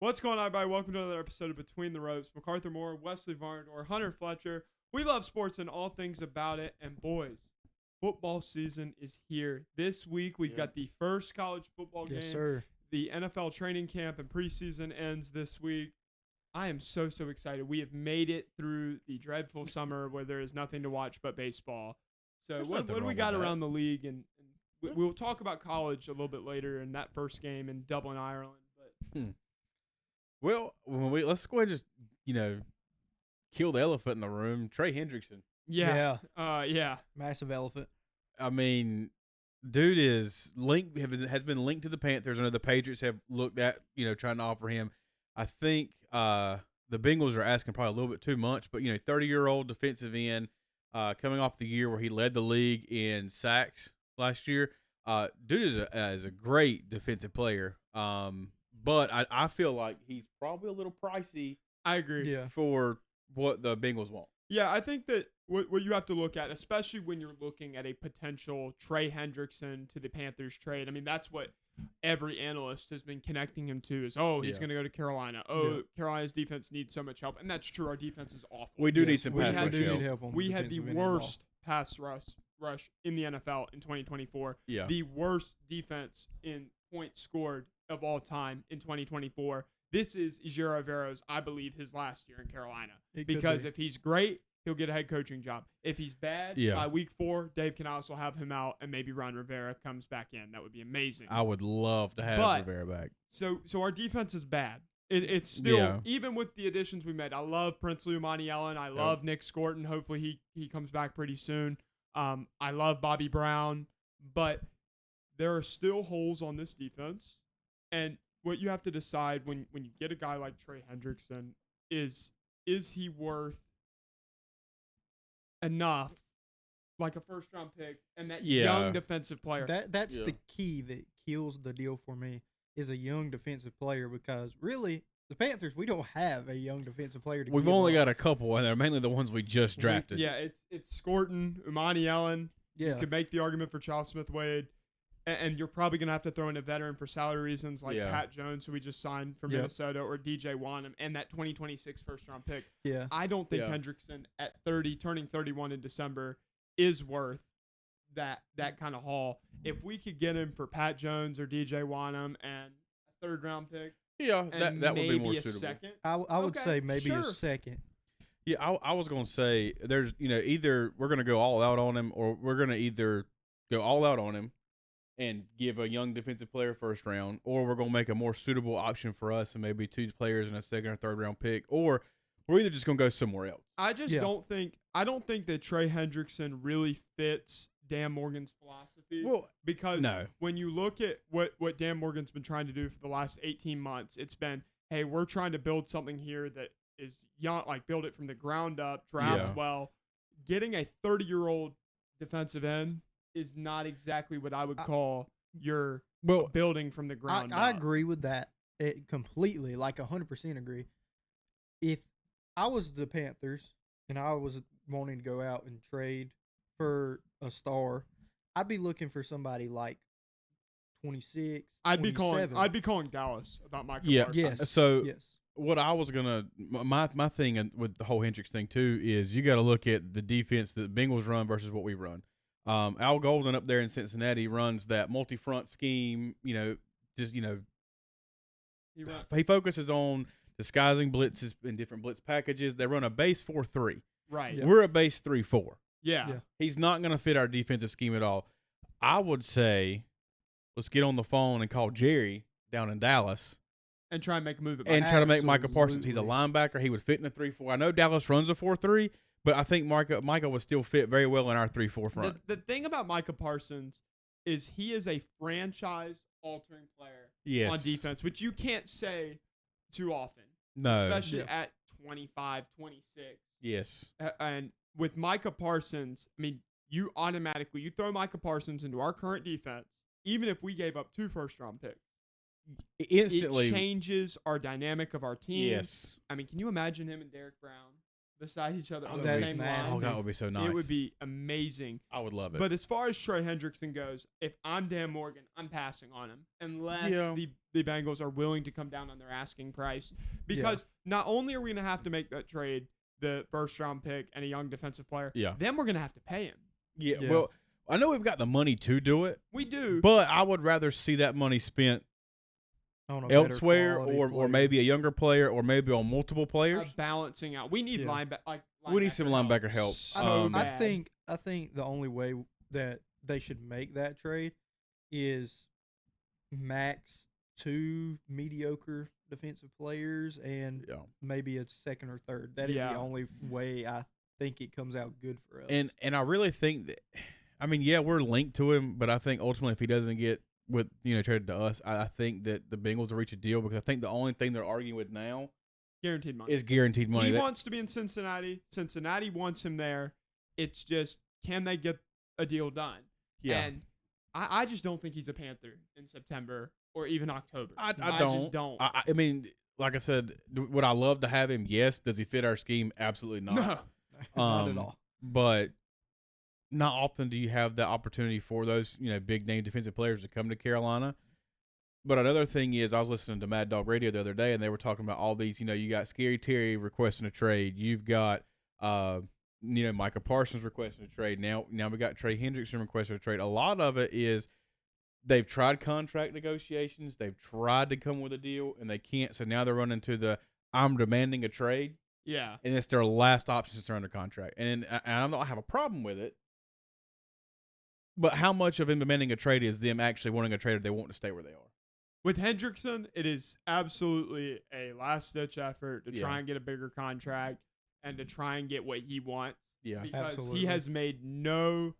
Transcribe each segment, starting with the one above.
What's going on, everybody? Welcome to another episode of Between the Ropes. MacArthur Moore, Wesley Varnador, Hunter Fletcher. We love sports and all things about it. And boys, football season is here. This week, we've got the first college football game. Yes, sir. The NFL training camp and preseason ends this week. I am so excited. We have made it through the dreadful summer where there is nothing to watch but baseball. So what do we got around the league? And we'll talk about college a little bit later in that first game in Dublin, Ireland. But Well, let's go ahead and just, kill the elephant in the room. Trey Hendrickson. yeah. Massive elephant. I mean, dude has been linked to the Panthers. I know the Patriots have looked at, trying to offer him. I think the Bengals are asking probably a little bit too much, but 30-year-old defensive end coming off the year where he led the league in sacks last year. Dude is a great defensive player. But I feel like he's probably a little pricey. I agree. Yeah. For what the Bengals want. Yeah, I think that what you have to look at, especially when you're looking at a potential Trey Hendrickson to the Panthers trade, I mean, that's what every analyst has been connecting him to is, he's going to go to Carolina. Carolina's defense needs so much help. And that's true. Our defense is awful. We do need some pass rush help. We had the worst pass rush in the NFL in 2024. Yeah. The worst defense in points scored of all time in 2024. This is Ejiro Avero's, I believe, his last year in Carolina. Because if he's great, he'll get a head coaching job. If he's bad, by week 4, Dave Canales will have him out, and maybe Ron Rivera comes back in. That would be amazing. I would love to have Rivera back. So our defense is bad. It's still, even with the additions we made, I love Princely Umani Allen. I love Nick Scorton. Hopefully he comes back pretty soon. I love Bobby Brown. But there are still holes on this defense. And what you have to decide when you get a guy like Trey Hendrickson is he worth enough, like a first-round pick, and that young defensive player? That's the key that kills the deal for me is a young defensive player because really the Panthers, we don't have a young defensive player to We've only got a couple, and they're mainly the ones we just drafted. It's Scorton, Umani Allen. Yeah. You could make the argument for Charles Smith-Wade. And you're probably going to have to throw in a veteran for salary reasons like Pat Jones, who we just signed from Minnesota, or DJ Wanham, and that 2026 first-round pick. Yeah. I don't think Hendrickson at 30, turning 31 in December, is worth that kind of haul. If we could get him for Pat Jones or DJ Wanham and a third-round pick, that would be more suitable. Second, I would say maybe a second. Yeah, I was going to say there's either we're going to go all out on him or we're going to either go all out on him and give a young defensive player first round, or we're going to make a more suitable option for us and maybe 2 players in a second or third round pick, or we're either just going to go somewhere else. I just don't think that Trey Hendrickson really fits Dan Morgan's philosophy. Well, because when you look at what Dan Morgan's been trying to do for the last 18 months, it's been, hey, we're trying to build something here that is young, like build it from the ground up, draft well. Getting a 30-year-old defensive end is not exactly what I would call your building from the ground up. I agree with that completely, like 100% agree. If I was the Panthers and I was wanting to go out and trade for a star, I'd be looking for somebody like 26, I'd be calling Dallas about Michael Parsons. Yes. So what I was gonna my thing with the whole Hendricks thing too is you got to look at the defense that the Bengals run versus what we run. Al Golden up there in Cincinnati runs that multi-front scheme. He focuses on disguising blitzes in different blitz packages. They run a base 4-3. Right. Yeah. We're a base 3-4. Yeah. He's not going to fit our defensive scheme at all. I would say let's get on the phone and call Jerry down in Dallas and try and make a move. And try to make Micah Parsons. He's a linebacker. He would fit in a 3-4. I know Dallas runs a 4-3. But I think Micah would still fit very well in our 3-4 front. The thing about Micah Parsons is he is a franchise-altering player on defense, which you can't say too often. No. Especially at 25, 26. Yes. And with Micah Parsons, I mean, you throw Micah Parsons into our current defense, even if we gave up 2 first-round picks. Instantly. It changes our dynamic of our team. Yes. I mean, can you imagine him and Derek Brown beside each other on Oh, the that is same nasty. Oh, line. that would be so nice. It would be amazing. I would love it. But as far as Trey Hendrickson goes, if I'm Dan Morgan, I'm passing on him unless Yeah. the Bengals are willing to come down on their asking price. Because not only are we going to have to make that trade, the first round pick and a young defensive player, then we're going to have to pay him. Yeah, Yeah. well, I know we've got the money to do it, We do. but I would rather see that money spent On a better elsewhere quality or player. maybe a younger player or maybe on multiple players. Balancing out. We need Yeah. We need some linebacker help. So I bad. think the only way that they should make that trade is max 2 mediocre defensive players and Yeah. maybe a second or third. That is Yeah. the only way I think it comes out good for us. And I really think that, I mean, yeah, we're linked to him, but I think ultimately if he doesn't get traded to us, I think that the Bengals will reach a deal because I think the only thing they're arguing with now Guaranteed money. is guaranteed money. He That- wants to be in Cincinnati. Cincinnati wants him there. It's just, can they get a deal done? yeah. And I just don't think he's a Panther in September or even October. I just don't. I mean, like I said, would I love to have him? Yes. Does he fit our scheme? Absolutely not. No. Not at all. But not often do you have the opportunity for those, big name defensive players to come to Carolina. But another thing is, I was listening to Mad Dog Radio the other day, and they were talking about all these. You got Scary Terry requesting a trade. You've got, Micah Parsons requesting a trade. Now we got Trey Hendrickson requesting a trade. A lot of it is they've tried contract negotiations. They've tried to come with a deal, and they can't. So now they're running to the I'm demanding a trade. Yeah. And it's their last option since they're under contract. And I don't have a problem with it. But how much of him demanding a trade is them actually wanting a trade if they want to stay where they are? With Hendrickson, it is absolutely a last-ditch effort to try and get a bigger contract and to try and get what he wants. Yeah. Because Absolutely. he has made no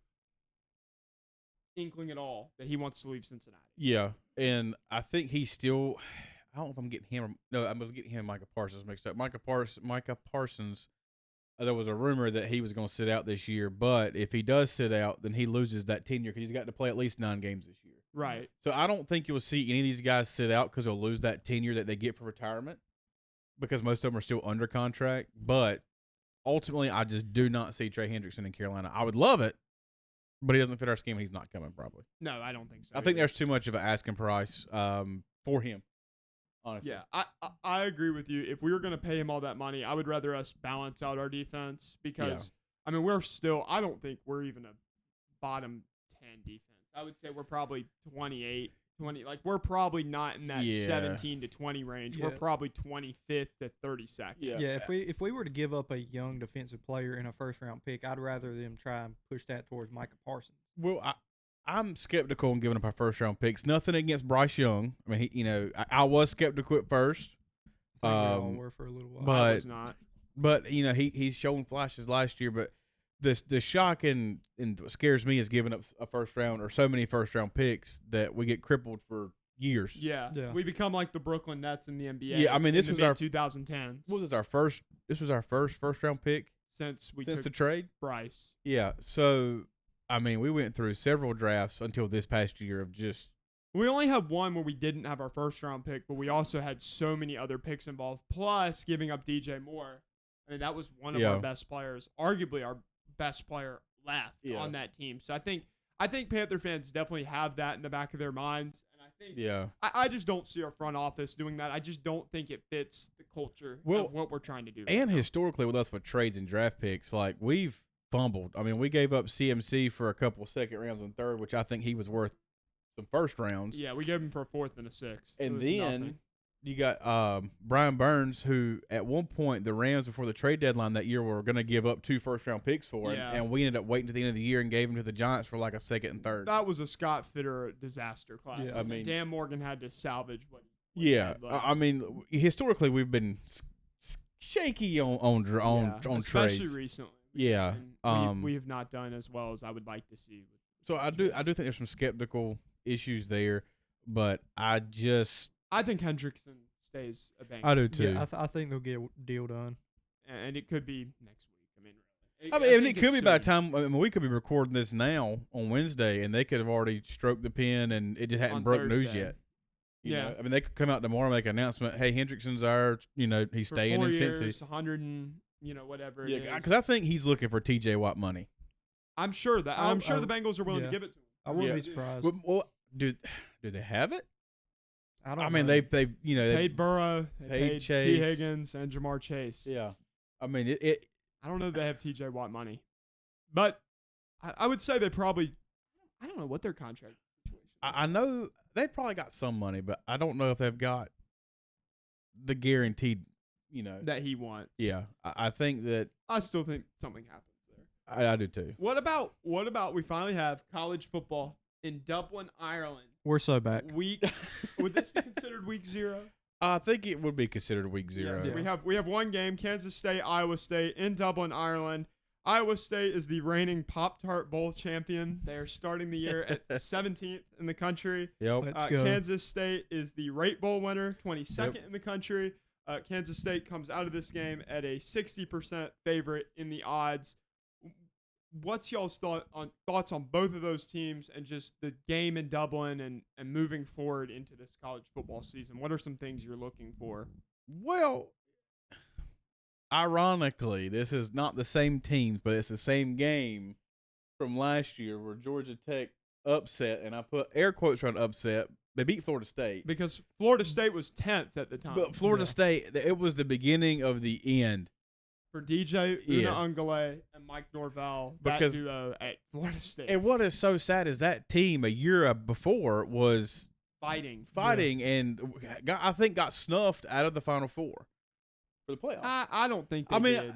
inkling at all that he wants to leave Cincinnati. Yeah. And I think he's still – I don't know if I'm getting him – no, I was getting him and Micah Parsons mixed up. Micah Parsons, there was a rumor that he was going to sit out this year. But if he does sit out, then he loses that tenure because he's got to play at least 9 games this year. Right. So I don't think you'll see any of these guys sit out because they'll lose that tenure that they get for retirement because most of them are still under contract. But ultimately, I just do not see Trey Hendrickson in Carolina. I would love it, but he doesn't fit our scheme. He's not coming probably. No, I don't think so. I think either. there's too much of an asking price for him, honestly. Yeah, I agree with you. If we were going to pay him all that money, I would rather us balance out our defense because, I mean, we're still – I don't think we're even a bottom 10 defense. I would say we're probably 28, 20. Like, we're probably not in that 17 to 20 range. We're Yeah. probably 25th to 32nd. Yeah. Yeah, if we were to give up a young defensive player in a first round pick, I'd rather them try and push that towards Micah Parsons. Well, I'm skeptical in giving up our first round picks. Nothing against Bryce Young. I mean, I was skeptical at first. I think we all were for a little while. I but- was not. But he's shown flashes last year. But the shock and what scares me is giving up a first round or so many first round picks that we get crippled for years. Yeah. Yeah. We become like the Brooklyn Nets in the NBA. Yeah, I mean, this in was the our- 2010s What was our first? This was our first round pick since we since took the trade. Bryce. Yeah. So I mean, we went through several drafts until this past year of just We only had one where we didn't have our first round pick, but we also had so many other picks involved, plus giving up DJ Moore. I mean, that was one of Yeah. our best players, arguably our best player left Yeah. on that team. So I think Panther fans definitely have that in the back of their minds. And I think yeah. I just don't see our front office doing that. I just don't think it fits the culture Well, of what we're trying to do. right And now. historically with us with trades and draft picks, like we've fumbled. I mean, we gave up CMC for a couple of second rounds and third, which I think he was worth some first rounds. Yeah, we gave him for a fourth and a sixth. It And was then nothing. you got Brian Burns, who at one point the Rams before the trade deadline that year were going to give up 2 first round picks for, Yeah. and we ended up waiting to the end of the year and gave him to the Giants for like a second and third. That was a Scott Fitter disaster class. Yeah. I mean- Dan Morgan had to salvage what he Yeah, had left. I mean, historically we've been shaky on especially trades. recently. Yeah, And we have not done as well as I would like to see. So I do think there's some skeptical issues there, but I think Hendrickson stays a bank, do too. Yeah, I think they'll get a deal done. and it could be next week. I mean, really. I mean, and it think could it's be by the soon. time we could be recording this now on Wednesday, and they could have already stroked the pen, and it just hadn't On broke news Thursday. yet. You Yeah. know? I mean, they could come out tomorrow and make an announcement. Hey, Hendrickson's our, he's For staying 4 in years, Cincy. whatever it Yeah, is. because I think he's looking for T.J. Watt money. I'm sure the Bengals are willing to give it to him. I wouldn't be surprised. But, well, do they have it? I don't. I mean, know. they paid Burrow, paid Chase. T. Higgins, and Jamar Chase. Yeah, I mean it. I don't know if they have T.J. Watt money, but I would say they probably. I don't know what their contract situation is. I know they've probably got some money, but I don't know if they've got the guaranteed. That he wants. Yeah, I think that I still think something happens there. I do too. What about we finally have college football in Dublin, Ireland? We're so back. Would this be considered week 0? I think it would be considered week 0. Yeah, so we have one game, Kansas State, Iowa State in Dublin, Ireland. Iowa State is the reigning Pop-Tart Bowl champion. They are starting the year at 17th in the country. Yep. Let's go. Kansas State is the Rate Bowl winner, 22nd in the country. Kansas State comes out of this game at a 60% favorite in the odds. What's y'all's thoughts on both of those teams and just the game in Dublin and moving forward into this college football season? What are some things you're looking for? Well, ironically, this is not the same teams, but it's the same game from last year where Georgia Tech upset, and I put air quotes around upset. They beat Florida State. Because Florida State was 10th at the time. But Florida State, it was the beginning of the end. For DJ Ungale and Mike Norvell, that duo at Florida State. And what is so sad is that team a year before was fighting, and I think got snuffed out of the Final Four for the playoffs. I don't think they did.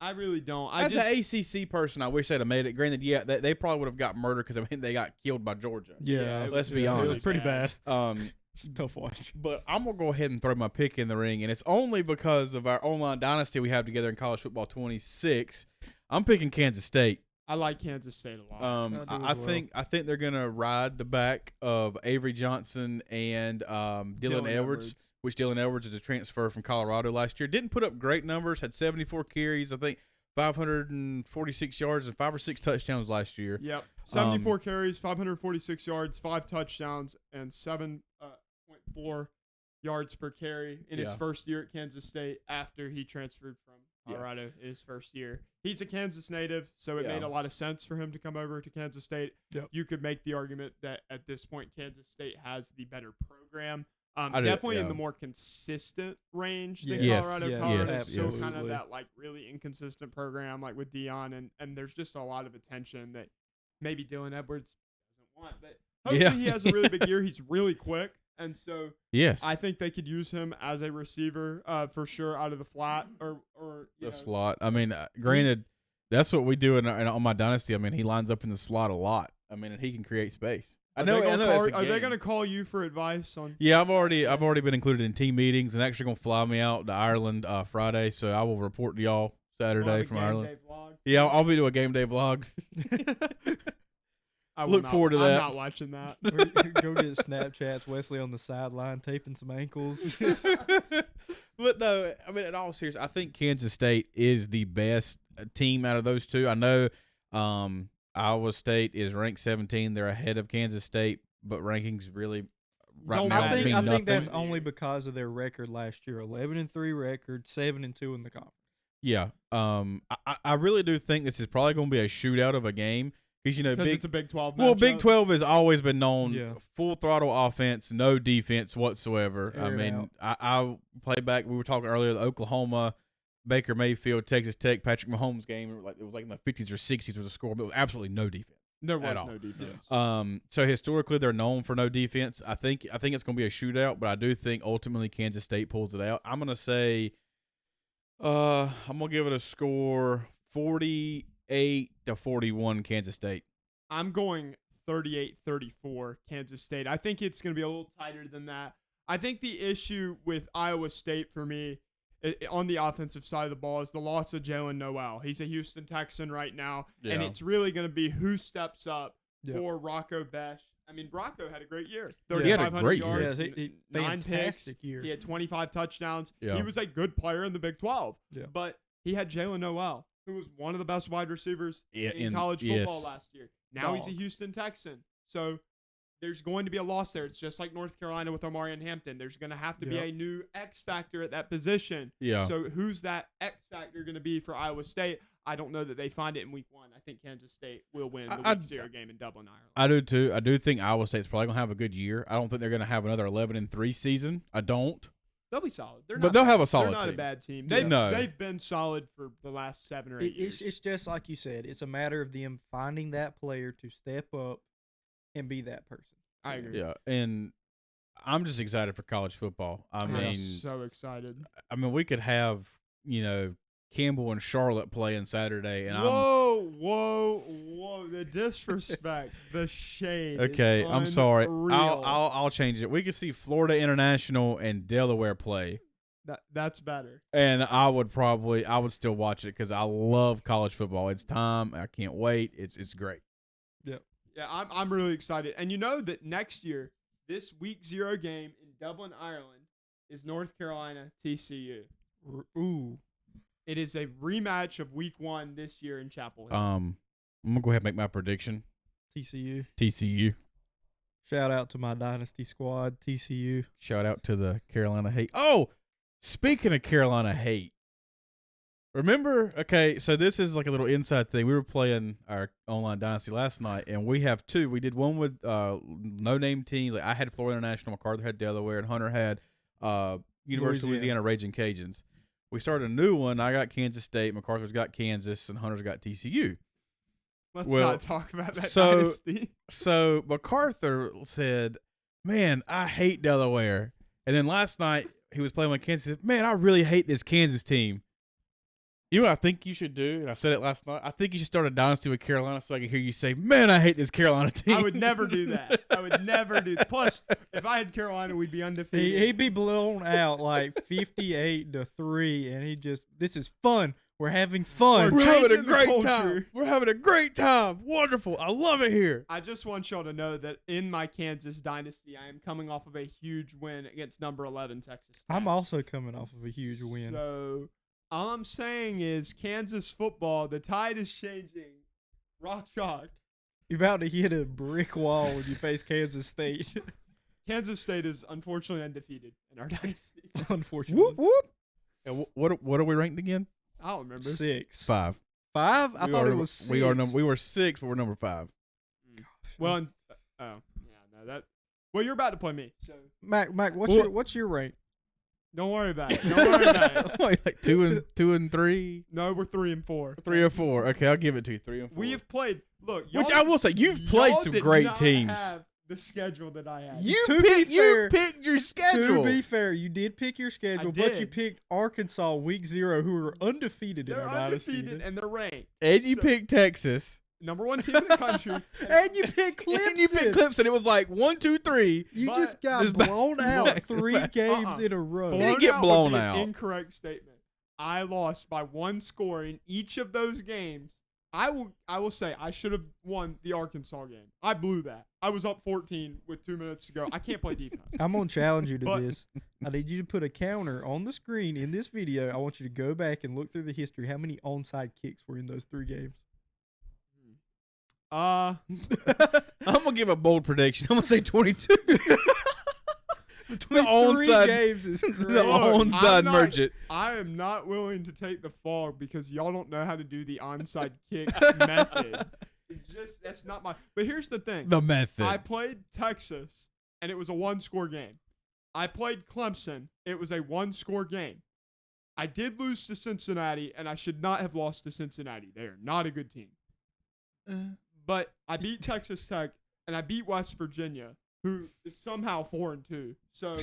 I really don't. As an ACC person, I wish they'd have made it. Granted, yeah, they probably would have got murdered because they got killed by Georgia. Yeah, let's be honest. It was pretty bad. It's a tough watch. But I'm going to go ahead and throw my pick in the ring, and it's only because of our online dynasty we have together in College Football 26. I'm picking Kansas State. I like Kansas State a lot. I think they're going to ride the back of Avery Johnson and Dylan Edwards, which Dylan Edwards is a transfer from Colorado last year. Didn't put up great numbers, had 74 carries, I think 546 yards and 5 or 6 touchdowns last year. Yep. 74 carries, 546 yards, 5 touchdowns, and 7.4 yards per carry in his first year at Kansas State after he transferred from Colorado his first year. He's a Kansas native, so it made a lot of sense for him to come over to Kansas State. Yep. You could make the argument that at this point Kansas State has the better program. Definitely in the more consistent range than Colorado. Colorado is still kind of that really inconsistent program with Deion, and there's just a lot of attention that maybe Dylan Edwards doesn't want. But hopefully he has a really big year. He's really quick, and so I think they could use him as a receiver for sure out of the flat or the slot. I mean, granted, that's what we do on my dynasty. I mean, he lines up in the slot a lot. I mean, and he can create space. Are they going to call you for advice on? Yeah, I've already been included in team meetings and actually going to fly me out to Ireland Friday, so I will report to y'all Saturday from Ireland. Day vlog. Yeah, I'll be doing a game day vlog. Look forward to that. I'm not watching that. Go get Snapchats. Wesley on the sideline taping some ankles. But no, I mean, in all seriousness, I think Kansas State is the best team out of those two. I know Iowa State is ranked 17. They're ahead of Kansas State, but rankings really right now mean nothing. I think that's only because of their record last year. 11-3 record, 7-2 in the conference. Yeah. I really do think this is probably going to be a shootout of a game. Because it's a Big 12 matchup. Well, Big 12 has always been known full throttle offense, no defense whatsoever. I play back. We were talking earlier, the Oklahoma, Baker Mayfield, Texas Tech, Patrick Mahomes game. It was like in the 50s or 60s was a score, but it was absolutely no defense. There was no defense. So historically, they're known for no defense. I think it's going to be a shootout, but I do think ultimately Kansas State pulls it out. I'm going to say, I'm going to give it a score 48-41 Kansas State. I'm going 38-34 Kansas State. I think it's going to be a little tighter than that. I think the issue with Iowa State for me on the offensive side of the ball is the loss of Jalen Noel. He's a Houston Texan right now, and it's really going to be who steps up for Rocco Besh. I mean, Rocco had a great year. 3,500 yards, 9 picks. Year. He had 25 touchdowns. Yeah. He was a good player in the Big 12, but he had Jalen Noel, who was one of the best wide receivers in college football last year. Now he's a Houston Texan. So there's going to be a loss there. It's just like North Carolina with Omarion Hampton. There's going to have to be a new X factor at that position. Yeah. So who's that X factor going to be for Iowa State? I don't know that they find it in week 1. I think Kansas State will win the week 0 game in Dublin, Ireland. I do too. I do think Iowa State's probably gonna have a good year. I don't think they're gonna have another 11-3 season. I don't. They'll be solid. But they'll have a solid They're not team. a bad team. No. They've been solid for the last 7 or 8 years. It's just like you said. It's a matter of them finding that player to step up and be that person. I agree. Yeah, and I'm just excited for college football. I'm so excited. I mean, we could have Campbell and Charlotte playing Saturday, and whoa! The disrespect, the shade. Okay, I'm sorry. Unreal. I'll change it. We could see Florida International and Delaware play, That's better. and I would still watch it because I love college football. It's time. I can't wait. It's great. Yeah, I'm really excited. And you know that next year, this week 0 game in Dublin, Ireland, is North Carolina TCU. Ooh. It is a rematch of week 1 this year in Chapel Hill. I'm gonna go ahead and make my prediction. TCU. Shout out to my dynasty squad, TCU. Shout out to the Carolina hate. Oh, speaking of Carolina hate, remember? Okay, so this is like a little inside thing. We were playing our online dynasty last night, and we have 2. We did one with no name teams. Like I had Florida International, MacArthur had Delaware, and Hunter had University of Louisiana Raging Cajuns. We started a new one. I got Kansas State, MacArthur's got Kansas, and Hunter's got TCU. Let's not talk about that dynasty. So MacArthur said, "Man, I hate Delaware." And then last night he was playing with Kansas. He said, "Man, I really hate this Kansas team." You know what I think you should do? And I said it last night. I think you should start a dynasty with Carolina so I can hear you say, "Man, I hate this Carolina team." I would never do that. I would never do that. Plus, if I had Carolina, we'd be undefeated. He'd be blown out like 58-3, and this is fun. We're having fun. We're having a changing the great culture. time. We're having a great time. Wonderful. I love it here. I just want y'all to know that in my Kansas dynasty, I am coming off of a huge win against number 11 Texas Tech. I'm also coming off of a huge win. So all I'm saying is Kansas football, the tide is changing. Rock chalk. You're about to hit a brick wall when you face Kansas State. Kansas State is unfortunately undefeated in our dynasty. Unfortunately. Whoop, whoop. And what are we ranked again? I don't remember. 6. 5. 5? I thought it was 6. We were 6, but we're number 5. Well, well, you're about to play me. So Mac, what's your rank? don't worry about it. Don't worry about it. Like 2 and 3. No, we're 3 and 4. 3 or 4. Okay, I'll give it to you. 3 and 4. We have played. Look, which I will say, you've played some great teams. Have the schedule that I had. You To be fair, picked your schedule. To be fair, you did pick your schedule, but you picked Arkansas week 0, who were undefeated in They're our dynasty. undefeated and they're ranked. And you picked Texas. Number 1 team in the country. And you picked Clemson. And you picked Clemson. It was like 1, 2, 3. You But- just got blown out 3 games in a row. didn't get blown would be an out. Incorrect statement. I lost by 1 score in each of those games. I will say I should have won the Arkansas game. I blew that. I was up 14 with 2 minutes to go. I can't play defense. I'm going to challenge you to But- this. I need you to put a counter on the screen in this video. I want you to go back and look through the history. How many onside kicks were in those 3 games? I'm going to give a bold prediction. I'm going to say 22. Between onside- 3 games is The crazy. onside merchant. I am not willing to take the fall because y'all don't know how to do the onside kick method. It's just that's not my. But here's the thing. The method. I played Texas, and it was a 1-score game. I played Clemson. It was a 1-score game. I did lose to Cincinnati, and I should not have lost to Cincinnati. They are not a good team. But I beat Texas Tech, and I beat West Virginia, who is somehow 4-2. So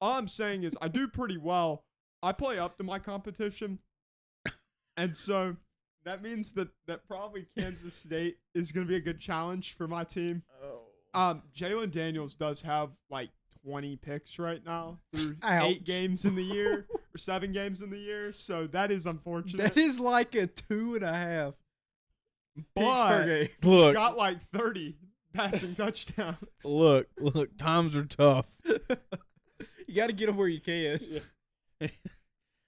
all I'm saying is I do pretty well. I play up to my competition, and so that means that probably Kansas State is going to be a good challenge for my team. Jalen Daniels does have like 20 picks right now through Ouch. 8 games in the year or 7 games in the year, so that is unfortunate. That is like a 2.5 picks But- per game. He's Look, got like 30 passing touchdowns. look, times are tough. You got to get them where you can.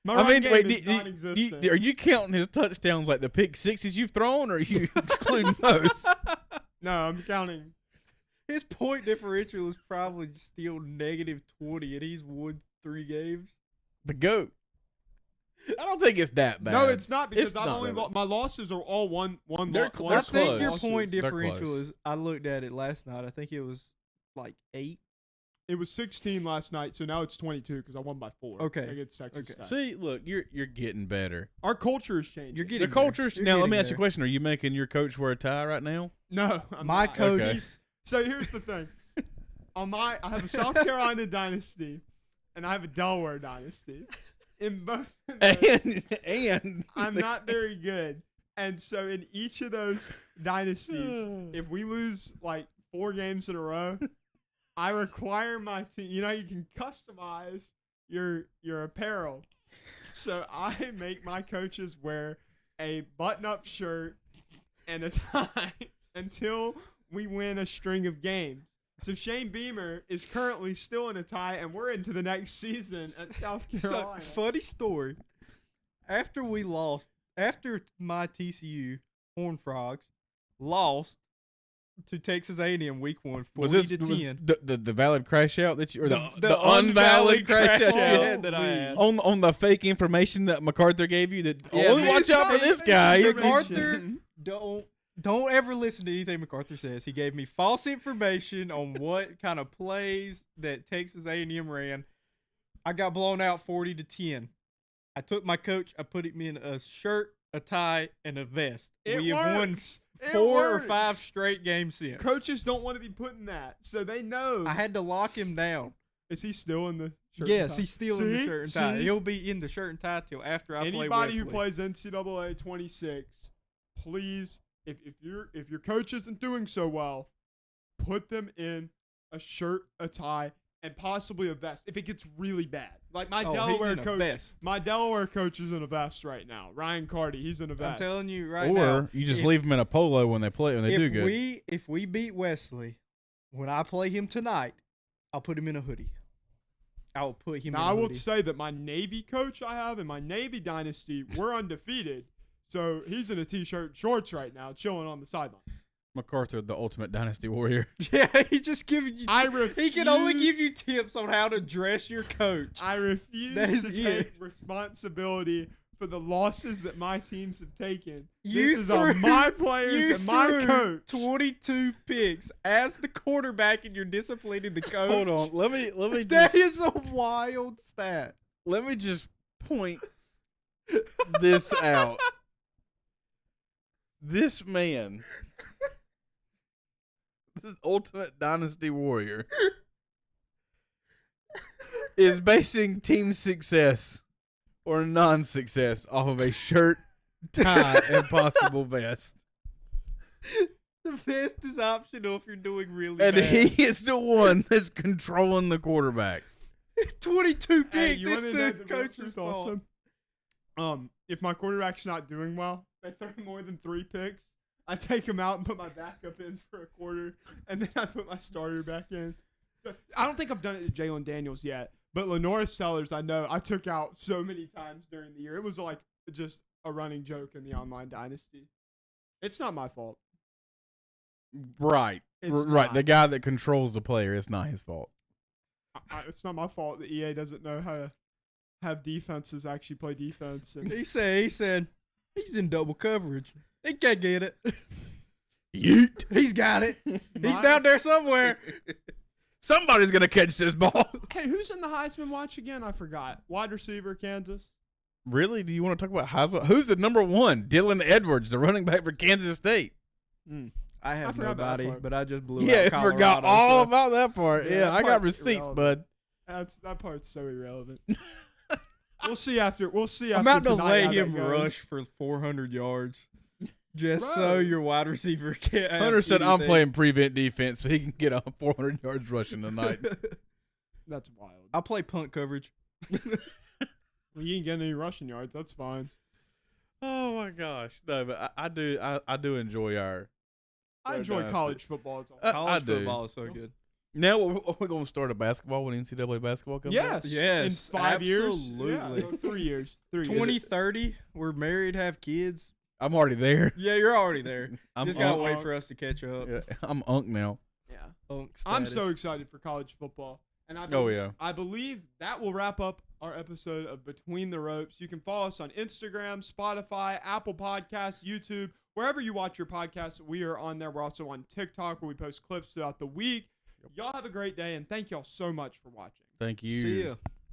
My run game is wait, non-existent. are you counting his touchdowns like the pick sixes you've thrown, or are you excluding those? No, I'm counting His point differential is probably still -20, and he's won 3 games. The GOAT. I don't think it's that bad. No, it's not because It's I've not only that bad. my losses are all one. They're one I close. think your losses. point They're differential close. is. I looked at it last night. I think it was like 8. It was 16 last night, so now it's 22 because I won by 4. Okay. Against Texas Okay. Tech. See, look, you're getting better. Our culture is changing. You're The getting culture's there. now. You're Let me getting ask you a there. question: are you making your coach wear a tie right now? No, I'm My not. coach. Okay. So here's the thing. I have a South Carolina dynasty, and I have a Delaware dynasty. In both of those, And I'm not very good. And so in each of those dynasties, if we lose like 4 games in a row, I require my team. You know, you can customize your apparel. So I make my coaches wear a button-up shirt and a tie until we win a string of games. So Shane Beamer is currently still in a tie, and we're into the next season at South So, Carolina. funny story. After my TCU Horned Frogs lost to Texas A&M week 1, 40 was this to 10. the valid crash out that you or the The unvalid crash out you out had that I had. on the fake information that MacArthur gave you? That Yeah, only watch out for this guy. MacArthur, don't ever listen to anything MacArthur says. He gave me false information on what kind of plays that Texas A&M ran. I got blown out 40 to 10. I took my coach. I put him in a shirt, a tie, and a vest. It We have won works. It 4 or 5 works. straight games since. Coaches don't want to be putting that, so they know. I had to lock him down. Is he still in the shirt? Yes, and tie? he's still in the See? shirt and tie. See? He'll be in the shirt and tie till after I play Anybody Wesley. who plays NCAA 26, please, if your coach isn't doing so well, put them in a shirt, a tie, and possibly a vest. If it gets really bad, like my he's Delaware in a coach, vest. my Delaware coach is in a vest right now. Ryan Carty, he's in a I'm vest. telling you right now. Or you just if- leave them in a polo when they play when they do good. If we beat Wesley, when I play him tonight, I'll put him in a hoodie. I will put him Now, in I a will hoodie. say that my Navy coach I have in my Navy dynasty, we're undefeated. So he's in a t-shirt and shorts right now, chilling on the sideline. MacArthur, the ultimate dynasty warrior. Yeah, he just giving you. I he can only give refuse- you tips on how to dress your coach. I refuse That is to it. take responsibility for the losses that my teams have taken. You This is on my You players and my threw coach. 22 picks as the quarterback, and you're disciplining the coach. Hold on, let me That just is a wild stat. let me just point this out. This man, this ultimate dynasty warrior, is basing team success or non-success off of a shirt, tie, and possible vest. The vest is optional if you're doing really And bad. he is the one that's controlling the quarterback. 22 picks. Hey, you it's wanna the know the real coach's truth fault. also? If my quarterback's not doing well, they throw more than 3 picks. I take him out and put my backup in for a quarter, and then I put my starter back in. So I don't think I've done it to Jalen Daniels yet, but Lenora Sellers, I know I took out so many times during the year. It was like just a running joke in the online dynasty. It's not my fault. Right. It's Right. not. The guy that controls the player, it's not his fault. It's not my fault that EA doesn't know how to have defenses actually play defense. And He said, he's in double coverage. He can't get it. Yeet. He's got it. He's My- down there somewhere. Somebody's going to catch this ball. Hey, who's in the Heisman watch again? I forgot. Wide receiver, Kansas. Really? Do you want to talk about Heisman? Who's the number 1? Dylan Edwards, the running back for Kansas State. I have forgot about that nobody, part. but I just blew Yeah, out Colorado. forgot all so- about that part. Yeah, Yeah, that I got part's receipts, irrelevant. bud. That part's so irrelevant. We'll see after. I'm about to tonight let how that him goes. rush for 400 yards. Just Bro. so your wide receiver can't have Hunter said, I'm anything." playing prevent defense so he can get on 400 yards rushing tonight. That's wild. I'll play punt coverage. Well, you ain't getting any rushing yards. That's fine. Oh, my gosh. No, but I do enjoy our. I Fair enjoy dynasty. college football. As well. I College do. football is so good. Now we're going to start a basketball when NCAA basketball comes out. Yes. Yes, In 5 years. absolutely. Yeah, no, 3 years. 3 years. 2030, we're married, have kids. I'm already there. Yeah, you're already there. I'm Just gotta unk. wait for us to catch up. Yeah, I'm unk now. Yeah. Unk I'm status. so excited for college football. And I believe that will wrap up our episode of Between the Ropes. You can follow us on Instagram, Spotify, Apple Podcasts, YouTube, wherever you watch your podcasts. We are on there. We're also on TikTok where we post clips throughout the week. Y'all have a great day, and thank y'all so much for watching. Thank you. See ya.